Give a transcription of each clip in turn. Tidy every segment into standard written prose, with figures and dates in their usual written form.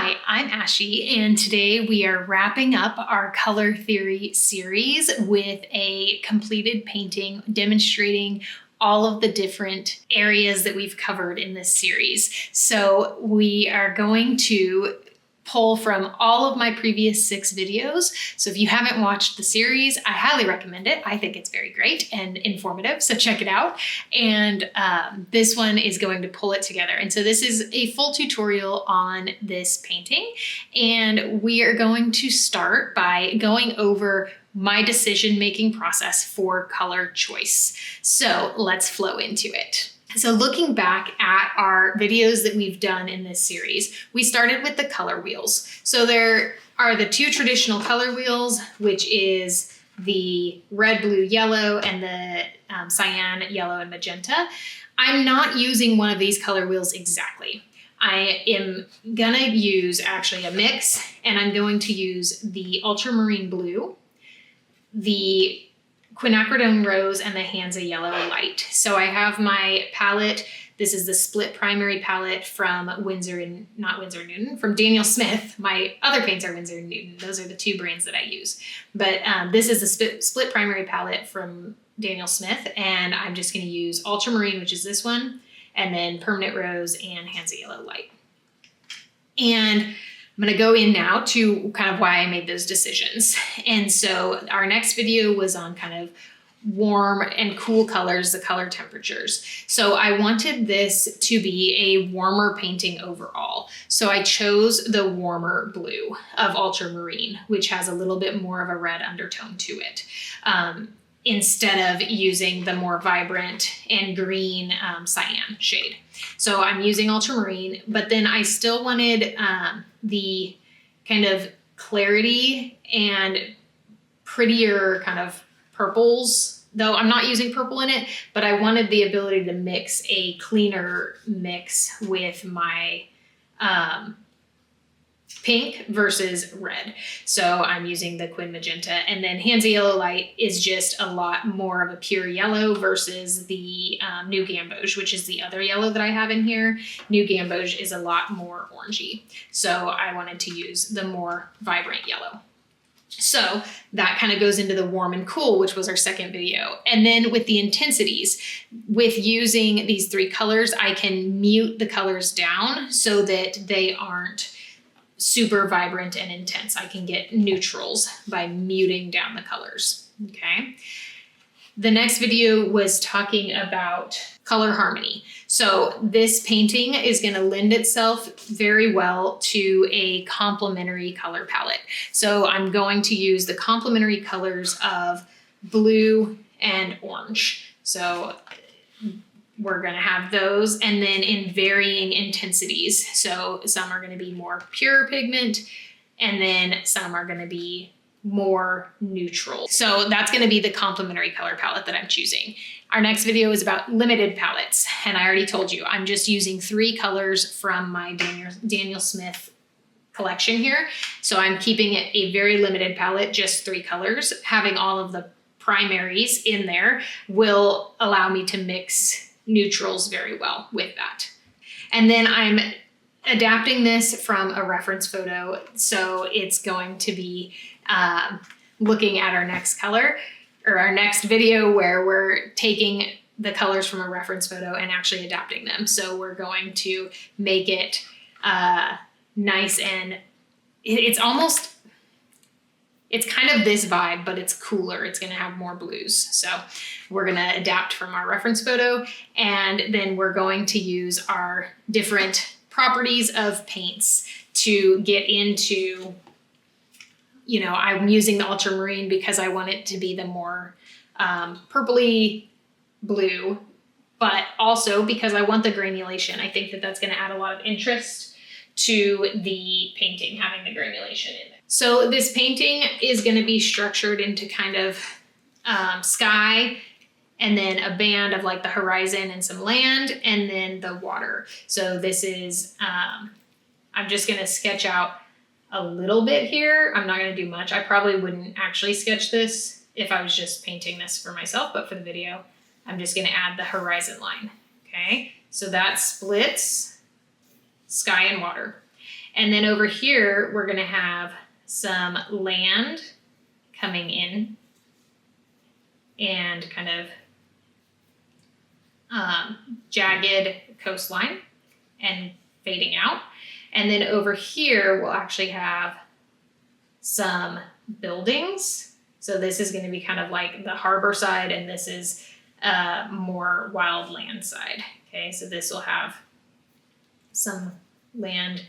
Hi, I'm Ashy, and today we are wrapping up our color theory series with a completed painting demonstrating all of the different areas that we've covered in this series. So we are going to pull from all of my previous 6 videos. So if you haven't watched the series, I highly recommend it. I think it's very great and informative, so check it out. And this one is going to pull it together. And so this is a full tutorial on this painting. And we are going to start by going over my decision-making process for color choice. So let's flow into it. So looking back at our videos that we've done in this series, we started with the color wheels. So there are the 2 traditional color wheels, which is the red, blue, yellow, and the cyan, yellow, and magenta. I'm not using one of these color wheels exactly. I am gonna use actually a mix, and I'm going to use the Ultramarine Blue, the Quinacridone Rose, and the Hansa Yellow Light. So I have my palette. This is the split primary palette from from Daniel Smith. My other paints are Winsor & Newton. Those are the 2 brands that I use. But this is the split primary palette from Daniel Smith, and I'm just gonna use Ultramarine, which is this one, and then Permanent Rose and Hansa Yellow Light. And I'm gonna go in now to kind of why I made those decisions. And so our next video was on kind of warm and cool colors, the color temperatures. So I wanted this to be a warmer painting overall. So I chose the warmer blue of Ultramarine, which has a little bit more of a red undertone to it, instead of using the more vibrant and green cyan shade. So I'm using Ultramarine, but then I still wanted the kind of clarity and prettier kind of purples, though I'm not using purple in it, but I wanted the ability to mix a cleaner mix with my pink versus red. So I'm using the Quin Magenta, and then Hansa Yellow Light is just a lot more of a pure yellow versus the New Gamboge, which is the other yellow that I have in here. New Gamboge is a lot more orangey. So I wanted to use the more vibrant yellow. So that kind of goes into the warm and cool, which was our second video. And then with the intensities, with using these 3 colors, I can mute the colors down so that they aren't super vibrant and intense. I can get neutrals by muting down the colors, okay? The next video was talking about color harmony. So this painting is gonna lend itself very well to a complementary color palette. So I'm going to use the complementary colors of blue and orange. So we're gonna have those, and then in varying intensities. So some are gonna be more pure pigment, and then some are gonna be more neutral. So that's gonna be the complementary color palette that I'm choosing. Our next video is about limited palettes, and I already told you, I'm just using 3 colors from my Daniel Smith collection here. So I'm keeping it a very limited palette, just 3 colors. Having all of the primaries in there will allow me to mix neutrals very well with that. And then I'm adapting this from a reference photo. So it's going to be looking at our next color, or our next video, where we're taking the colors from a reference photo and actually adapting them. So we're going to make it nice, and it's kind of this vibe, but it's cooler. It's gonna have more blues. So we're gonna adapt from our reference photo, and then we're going to use our different properties of paints to get into, you know, I'm using the Ultramarine because I want it to be the more purpley blue, but also because I want the granulation. I think that that's gonna add a lot of interest to the painting, having the granulation in there. So this painting is going to be structured into kind of sky, and then a band of like the horizon and some land, and then the water. So this is, I'm just going to sketch out a little bit here. I'm not going to do much. I probably wouldn't actually sketch this if I was just painting this for myself, but for the video, I'm just going to add the horizon line. Okay, so that splits sky and water. And then over here, we're gonna have some land coming in and kind of jagged coastline and fading out. And then over here, we'll actually have some buildings. So this is going to be kind of like the harbor side, and this is more wild land side. Okay, so this will have some land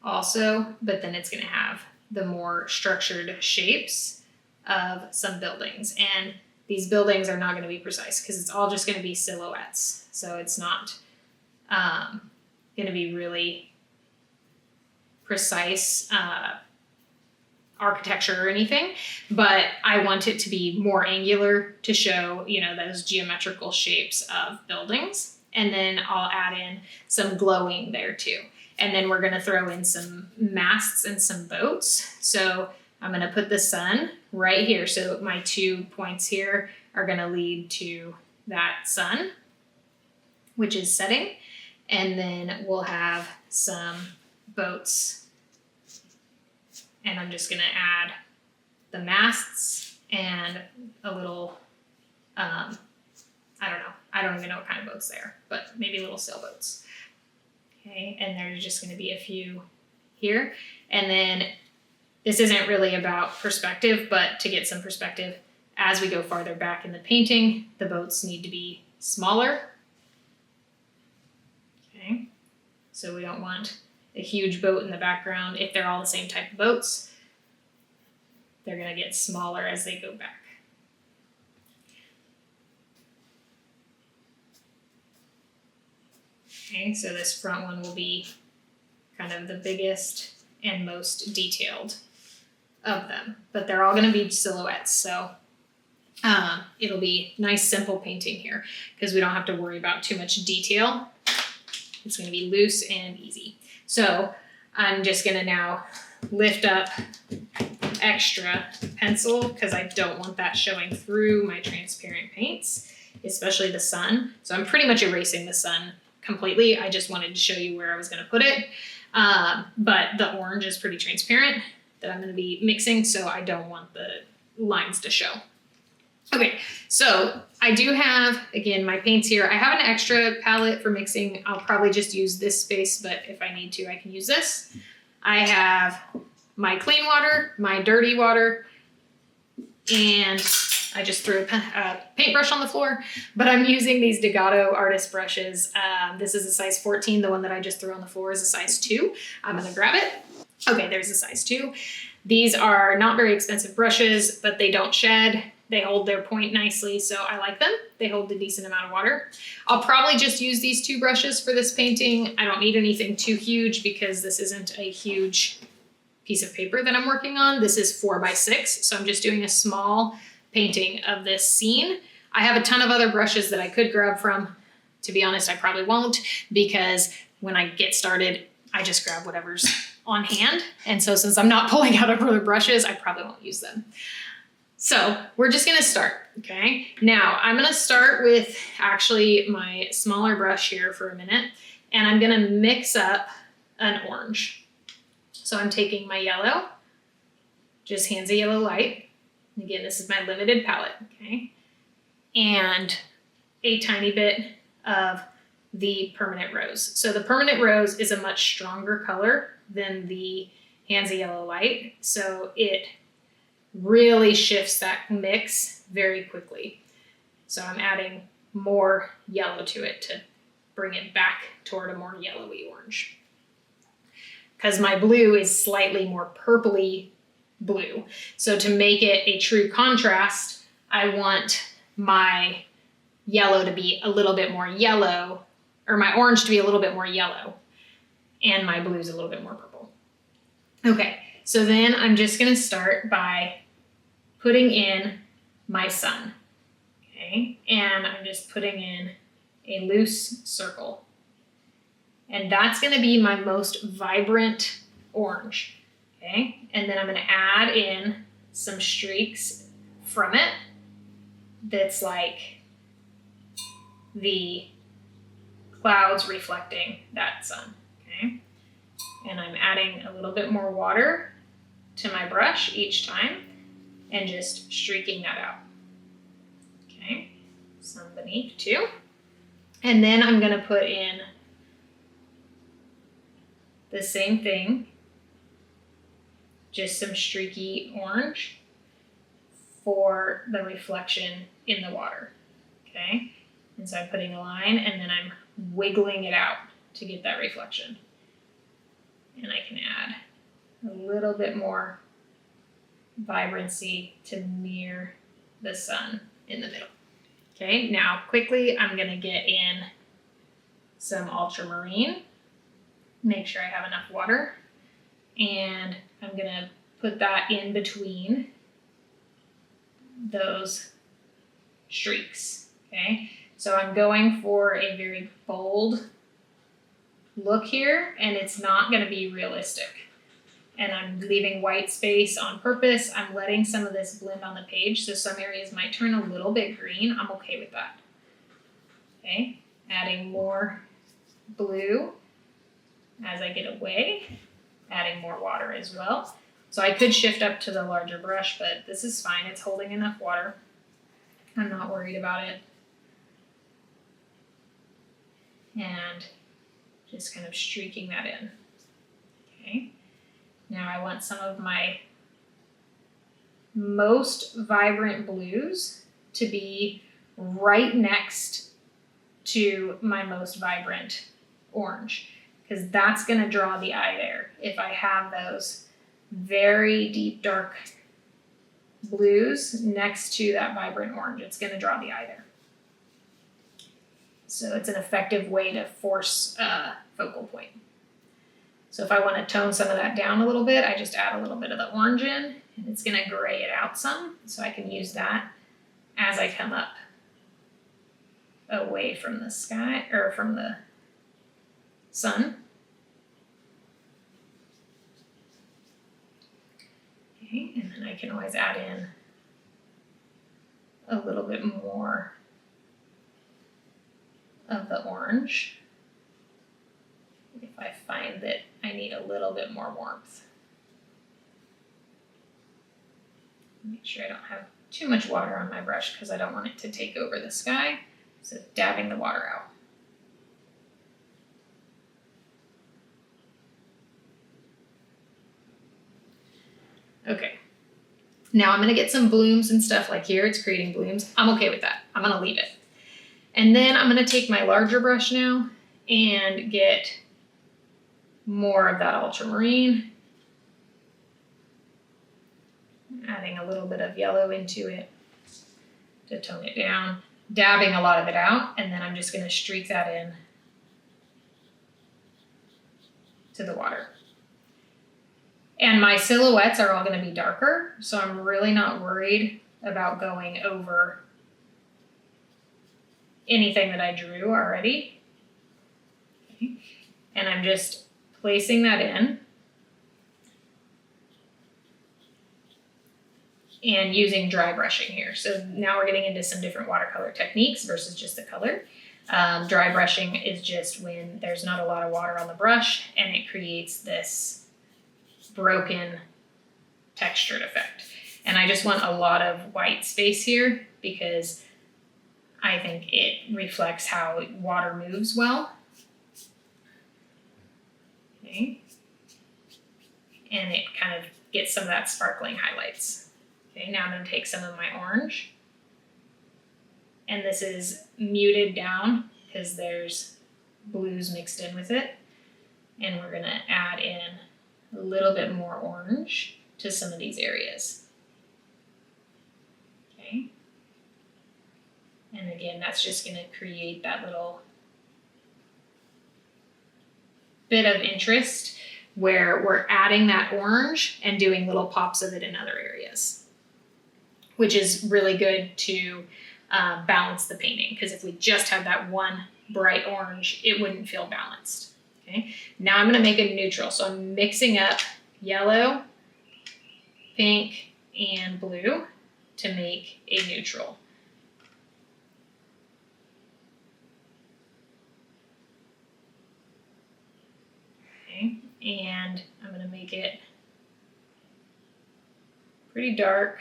also, but then it's going to have the more structured shapes of some buildings. And these buildings are not going to be precise because it's all just going to be silhouettes. So it's not going to be really precise architecture or anything, but I want it to be more angular to show, you know, those geometrical shapes of buildings. And then I'll add in some glowing there too. And then we're going to throw in some masts and some boats. So I'm going to put the sun right here. So my 2 points here are going to lead to that sun, which is setting. And then we'll have some boats. And I'm just going to add the masts and a little, I don't know. I don't even know what kind of boats they are, but maybe little sailboats. Okay, and there's just going to be a few here. And then this isn't really about perspective, but to get some perspective, as we go farther back in the painting, the boats need to be smaller. Okay, so we don't want a huge boat in the background. If they're all the same type of boats, they're going to get smaller as they go back. Okay, so this front one will be kind of the biggest and most detailed of them, but they're all going to be silhouettes. So it'll be nice, simple painting here because we don't have to worry about too much detail. It's going to be loose and easy. So I'm just going to now lift up extra pencil because I don't want that showing through my transparent paints, especially the sun. So I'm pretty much erasing the sun completely. I just wanted to show you where I was going to put it. But the orange is pretty transparent that I'm going to be mixing, so I don't want the lines to show. Okay, so I do have, again, my paints here. I have an extra palette for mixing. I'll probably just use this space, but if I need to, I can use this. I have my clean water, my dirty water, and I just threw a paintbrush on the floor, but I'm using these Degato artist brushes. This is a size 14. The one that I just threw on the floor is a size 2. I'm gonna grab it. Okay, there's a size 2. These are not very expensive brushes, but they don't shed. They hold their point nicely, so I like them. They hold a decent amount of water. I'll probably just use these 2 brushes for this painting. I don't need anything too huge because this isn't a huge piece of paper that I'm working on. This is 4x6, so I'm just doing a small painting of this scene. I have a ton of other brushes that I could grab from. To be honest, I probably won't because when I get started, I just grab whatever's on hand. And so since I'm not pulling out other brushes, I probably won't use them. So we're just gonna start, okay? Now I'm gonna start with actually my smaller brush here for a minute, and I'm gonna mix up an orange. So I'm taking my yellow, just Hansa Yellow Light. And again, this is my limited palette, okay? And a tiny bit of the Permanent Rose. So the Permanent Rose is a much stronger color than the Hansa Yellow Light. So it really shifts that mix very quickly. So I'm adding more yellow to it to bring it back toward a more yellowy orange. Because my blue is slightly more purpley blue. So to make it a true contrast, I want my yellow to be a little bit more yellow, or my orange to be a little bit more yellow, and my blue is a little bit more purple. Okay, so then I'm just gonna start by putting in my sun, okay? And I'm just putting in a loose circle. And that's gonna be my most vibrant orange, okay? And then I'm gonna add in some streaks from it that's like the clouds reflecting that sun, okay? And I'm adding a little bit more water to my brush each time and just streaking that out. Okay, some beneath too. And then I'm going to put in the same thing, just some streaky orange for the reflection in the water. Okay, and so I'm putting a line and then I'm wiggling it out to get that reflection. And I can add a little bit more vibrancy to mirror the sun in the middle. Okay, now quickly I'm going to get in some ultramarine. Make sure I have enough water. And I'm going to put that in between those streaks. Okay, so I'm going for a very bold look here, and it's not going to be realistic. And I'm leaving white space on purpose. I'm letting some of this blend on the page, so some areas might turn a little bit green. I'm okay with that. Okay, adding more blue as I get away, adding more water as well. So I could shift up to the larger brush, but this is fine. It's holding enough water. I'm not worried about it. And just kind of streaking that in. Okay. Now I want some of my most vibrant blues to be right next to my most vibrant orange, because that's going to draw the eye there. If I have those very deep dark blues next to that vibrant orange, it's going to draw the eye there. So it's an effective way to force a focal point. So if I want to tone some of that down a little bit, I just add a little bit of the orange in, and it's going to gray it out some. So I can use that as I come up away from the sky, or from the sun. Okay, and then I can always add in a little bit more of the orange if I find that I need a little bit more warmth. Make sure I don't have too much water on my brush because I don't want it to take over the sky. So dabbing the water out. Okay, now I'm gonna get some blooms and stuff like here. It's creating blooms. I'm okay with that. I'm gonna leave it. And then I'm gonna take my larger brush now and get more of that ultramarine. Adding a little bit of yellow into it to tone it down. Dabbing a lot of it out, and then I'm just gonna streak that in to the water. And my silhouettes are all gonna be darker, so I'm really not worried about going over anything that I drew already. Okay. And I'm just placing that in and using dry brushing here. So now we're getting into some different watercolor techniques versus just the color. Dry brushing is just when there's not a lot of water on the brush and it creates this broken textured effect. And I just want a lot of white space here because I think it reflects how water moves well. Okay. And it kind of gets some of that sparkling highlights. Okay, now I'm going to take some of my orange. And this is muted down because there's blues mixed in with it. And we're going to add in a little bit more orange to some of these areas. Okay. And again, that's just going to create that little bit of interest where we're adding that orange and doing little pops of it in other areas, which is really good to balance the painting, because if we just had that one bright orange, it wouldn't feel balanced. Okay, now I'm going to make a neutral. So I'm mixing up yellow, pink, and blue to make a neutral. Okay, and I'm going to make it pretty dark.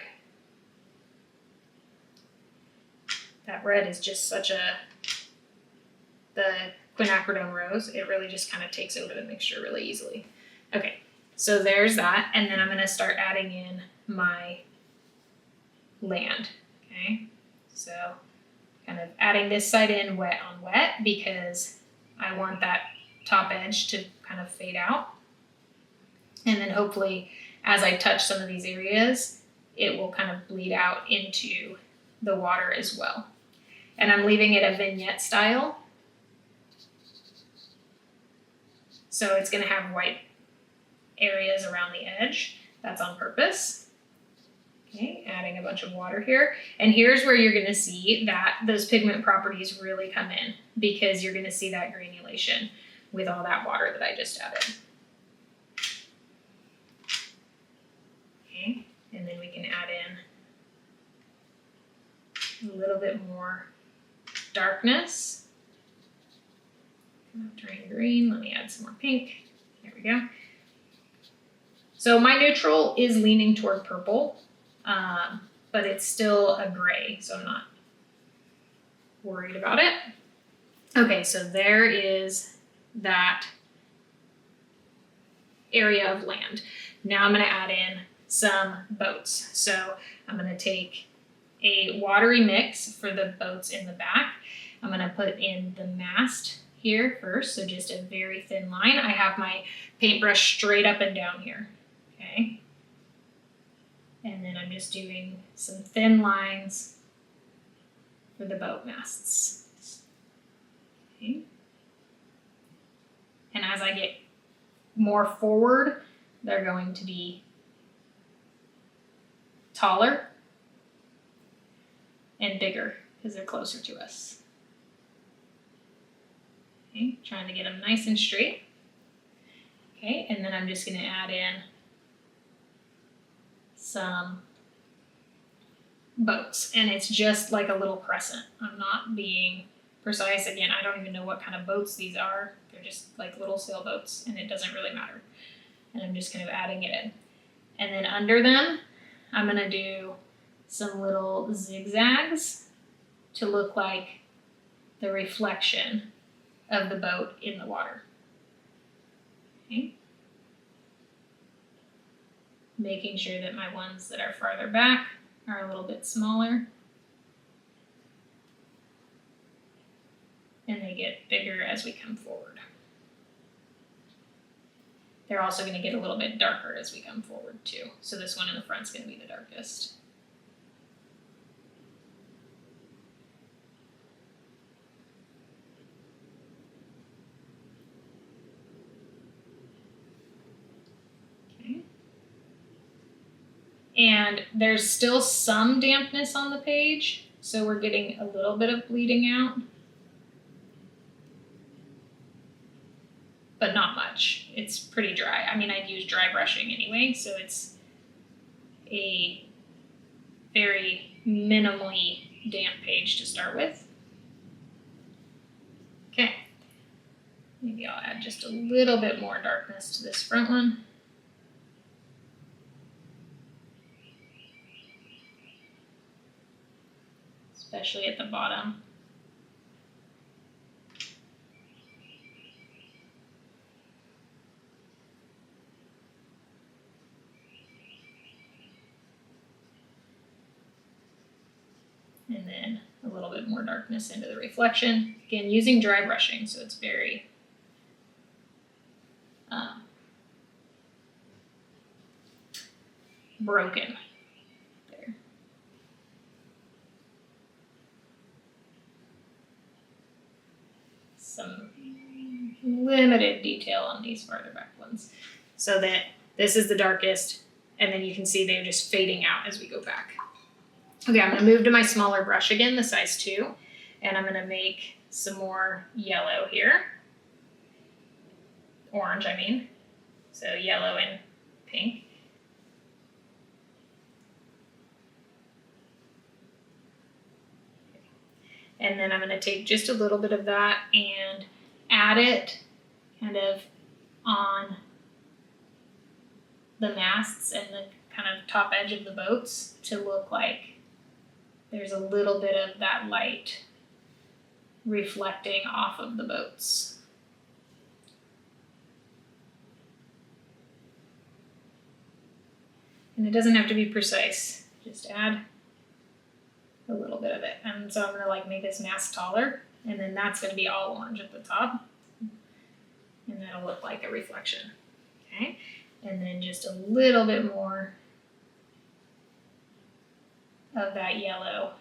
That red is just such the Quinacridone Rose, it really just kind of takes over the mixture really easily. Okay, so there's that, and then I'm going to start adding in my land. Okay, so kind of adding this side in wet on wet because I want that top edge to kind of fade out. And then hopefully as I touch some of these areas, it will kind of bleed out into the water as well. And I'm leaving it a vignette style. So it's going to have white areas around the edge. That's on purpose. Okay, adding a bunch of water here. And here's where you're going to see that those pigment properties really come in, because you're going to see that granulation with all that water that I just added. Okay, and then we can add in a little bit more darkness. Turning green, let me add some more pink. There we go. So my neutral is leaning toward purple, but it's still a gray, so I'm not worried about it. Okay, so there is that area of land. Now I'm going to add in some boats. So I'm going to take a watery mix for the boats in the back. I'm going to put in the mast here first, so just a very thin line. I have my paintbrush straight up and down here, okay? And then I'm just doing some thin lines for the boat masts, okay? And as I get more forward, they're going to be taller and bigger because they're closer to us. Okay, trying to get them nice and straight. Okay, and then I'm just going to add in some boats, and it's just like a little crescent. I'm not being precise. Again, I don't even know what kind of boats these are. They're just like little sailboats, and it doesn't really matter. And I'm just kind of adding it in. And then under them, I'm going to do some little zigzags to look like the reflection of the boat in the water. Okay. Making sure that my ones that are farther back are a little bit smaller. And they get bigger as we come forward. They're also going to get a little bit darker as we come forward too. So this one in the front is going to be the darkest. And there's still some dampness on the page, so we're getting a little bit of bleeding out, but not much. It's pretty dry. I mean, I'd use dry brushing anyway, so it's a very minimally damp page to start with. Okay, maybe I'll add just a little bit more darkness to this front one. Especially at the bottom. And then a little bit more darkness into the reflection. Again, using dry brushing, so it's very broken. Some limited detail on these farther back ones, so that this is the darkest, and then you can see they're just fading out as we go back. Okay, I'm going to move to my smaller brush again, the size 2, and I'm going to make some more yellow here. Orange, I mean. So yellow and pink. And then I'm going to take just a little bit of that and add it kind of on the masts and the kind of top edge of the boats to look like there's a little bit of that light reflecting off of the boats. And it doesn't have to be precise, just add a little bit of it. And so I'm gonna like make this mast taller, and then that's gonna be all orange at the top. And that'll look like a reflection, okay? And then just a little bit more of that yellow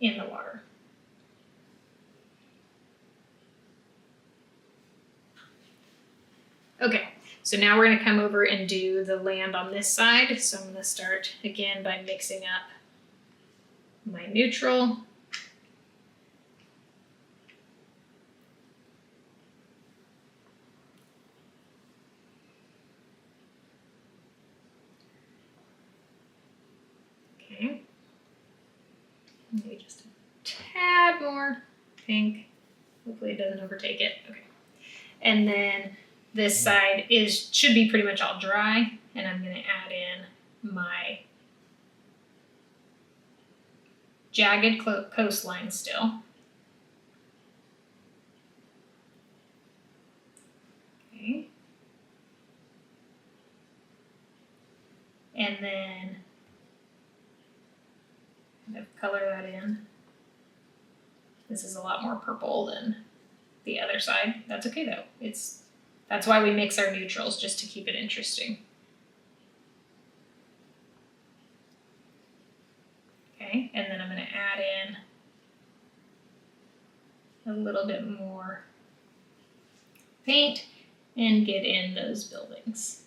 in the water. Okay, so now we're gonna come over and do the land on this side. So I'm gonna start again by mixing up my neutral. Okay, maybe just a tad more pink. Hopefully it doesn't overtake it. Okay, and then this side should be pretty much all dry, and I'm going to add in my jagged coastline still. Okay, and then kind of color that in. This is a lot more purple than the other side. That's okay though. That's why we mix our neutrals, just to keep it interesting. Okay, and then I'm going to add in a little bit more paint and get in those buildings.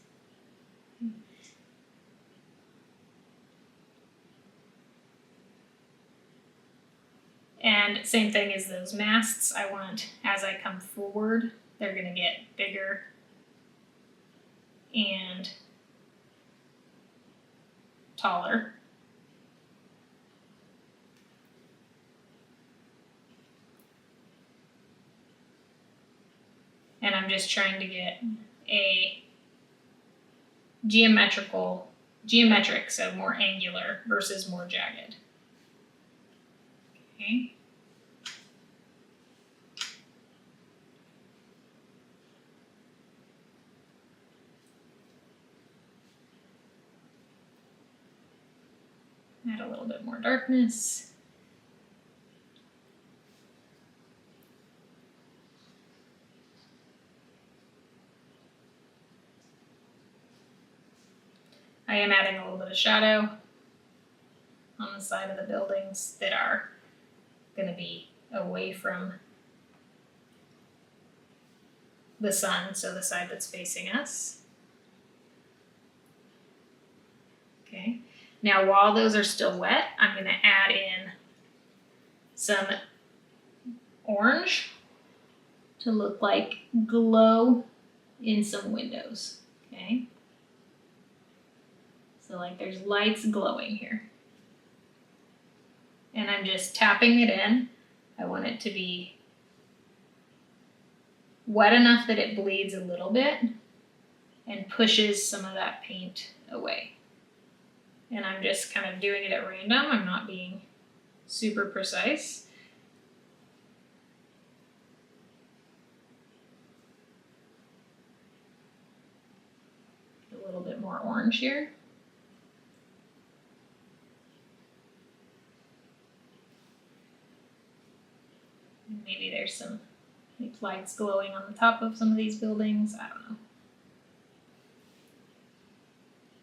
And same thing as those masts. I want, as I come forward, they're going to get bigger and taller. And I'm just trying to get a geometric, so more angular versus more jagged. Okay. Add a little bit more darkness. I am adding a little bit of shadow on the side of the buildings that are going to be away from the sun, so the side that's facing us. Okay. Now, while those are still wet, I'm going to add in some orange to look like glow in some windows, okay? So like there's lights glowing here. And I'm just tapping it in. I want it to be wet enough that it bleeds a little bit and pushes some of that paint away. And I'm just kind of doing it at random. I'm not being super precise. A little bit more orange here. Maybe there's some lights glowing on the top of some of these buildings. I don't know.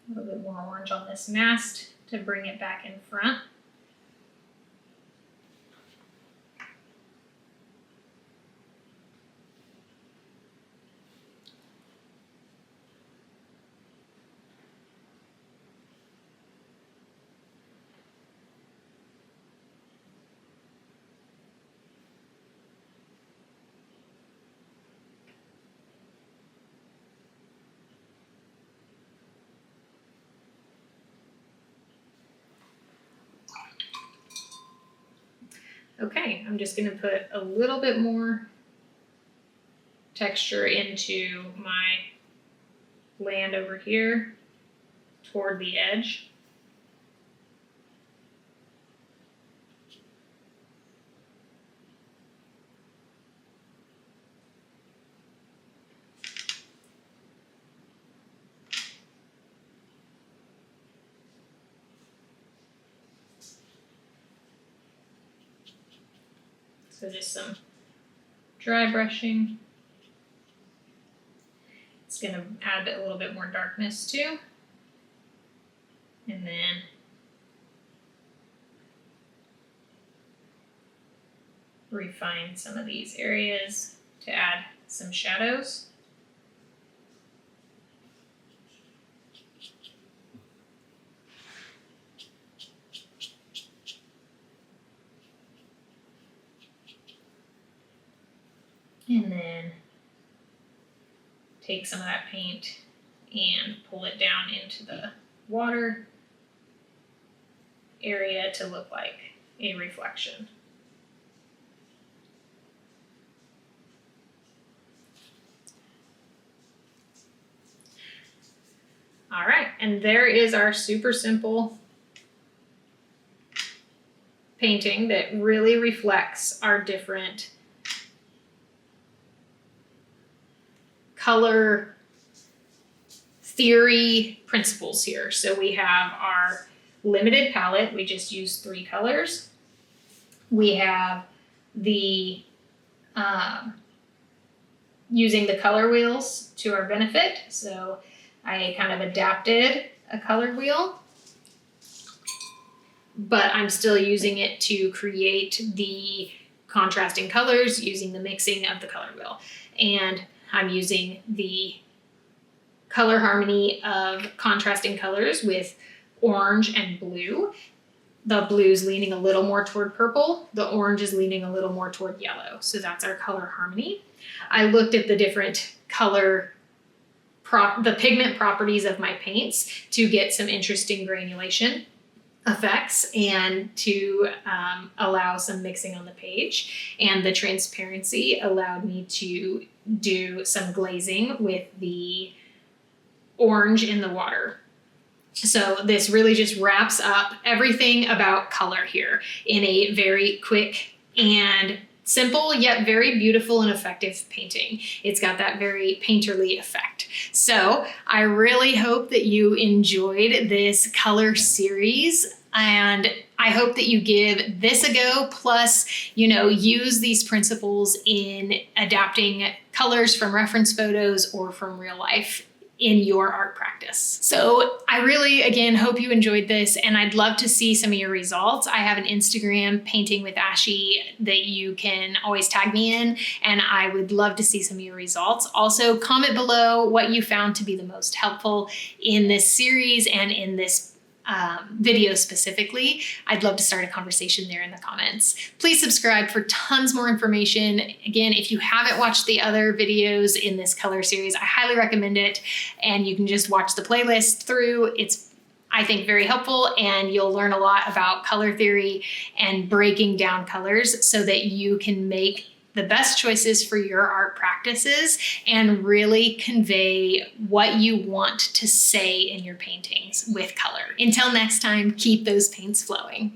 A little bit more orange on this mast to bring it back in front. Okay, I'm just going to put a little bit more texture into my land over here toward the edge. So just some dry brushing. It's going to add a little bit more darkness too. And then refine some of these areas to add some shadows. And then take some of that paint and pull it down into the water area to look like a reflection. All right, and there is our super simple painting that really reflects our different color theory principles here. So we have our limited palette. We just use 3 colors. We have the using the color wheels to our benefit. So I kind of adapted a color wheel, but I'm still using it to create the contrasting colors using the mixing of the color wheel. And I'm using the color harmony of contrasting colors with orange and blue. The blue is leaning a little more toward purple. The orange is leaning a little more toward yellow. So that's our color harmony. I looked at the different color, the pigment properties of my paints to get some interesting granulation effects and to allow some mixing on the page. And the transparency allowed me to do some glazing with the orange in the water. So this really just wraps up everything about color here in a very quick and simple yet very beautiful and effective painting. It's got that very painterly effect. So I really hope that you enjoyed this color series, and I hope that you give this a go, plus, use these principles in adapting colors from reference photos or from real life in your art practice. So I really, again, hope you enjoyed this, and I'd love to see some of your results. I have an Instagram, Painting with Ashy, that you can always tag me in, and I would love to see some of your results. Also, comment below what you found to be the most helpful in this series and in this video specifically. I'd love to start a conversation there in the comments. Please subscribe for tons more information. Again, if you haven't watched the other videos in this color series, I highly recommend it. And you can just watch the playlist through. It's, I think, very helpful, and you'll learn a lot about color theory and breaking down colors so that you can make the best choices for your art practices and really convey what you want to say in your paintings with color. Until next time, keep those paints flowing.